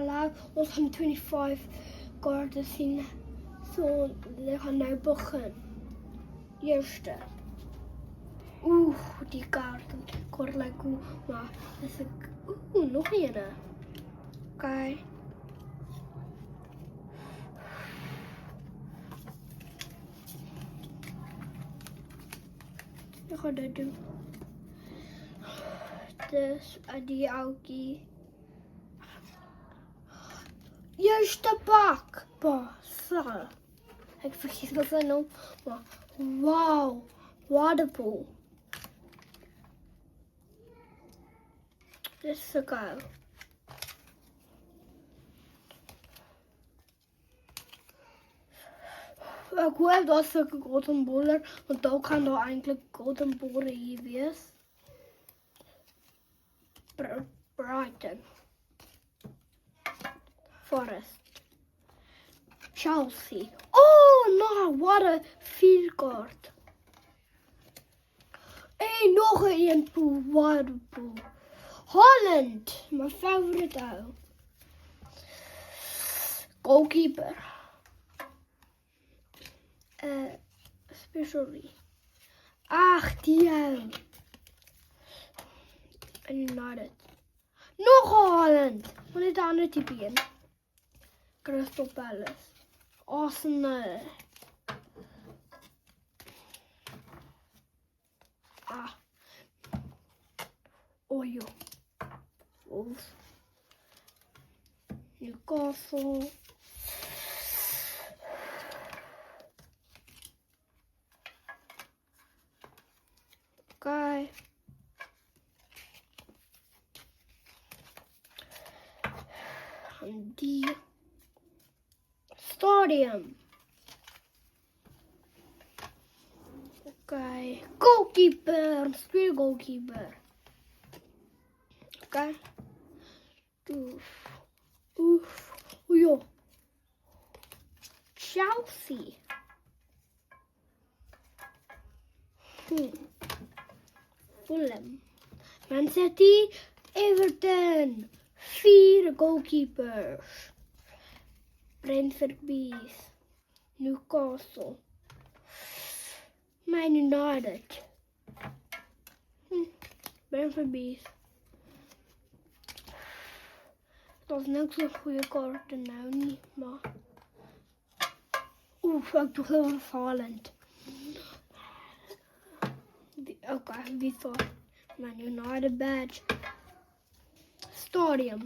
laat. Ons gaan 25 kaarte sien. So, we gaan nou begin. Eerste. Oeh, die kaart. Kort lyk cool, maar as ek... Oeh, nog eene. Okay. Ek gaan dit doen. Dus die oukie. Eerste pak. Passa. Ik vergeet wat zijn naam. Maar wauw. Waterpool. Dit is zo koud. Ik hoop dat ze een golden boller. Want dan kan er eigenlijk golden boller hier wees. Brighton. Forest. Chelsea. Oh, nou, wat een vierkaart. En nog een pool. Waterpool. Holland. Mijn favoriete uit. Goalkeeper. Specialty. Ach, die uit. En United. Nog een Holland. Wat is de andere type in? Crystal Palace. Arsenal. Ah. Oh joh. Wolves. Newcastle. Okay. En die stadium. Okay. Goalkeeper. Speel goalkeeper. Okay. Oef. Oef. Oeh joh. Chelsea. Fulham. Man City. Everton. 4 goalkeepers. Brentford Bees. Newcastle. Man United. Brentford Bees. Dat is net zo'n goede kaarten nou niet, maar... Oeh, ik doe heel vervalend. Oké, wie is dat? Man United badge. Stadium.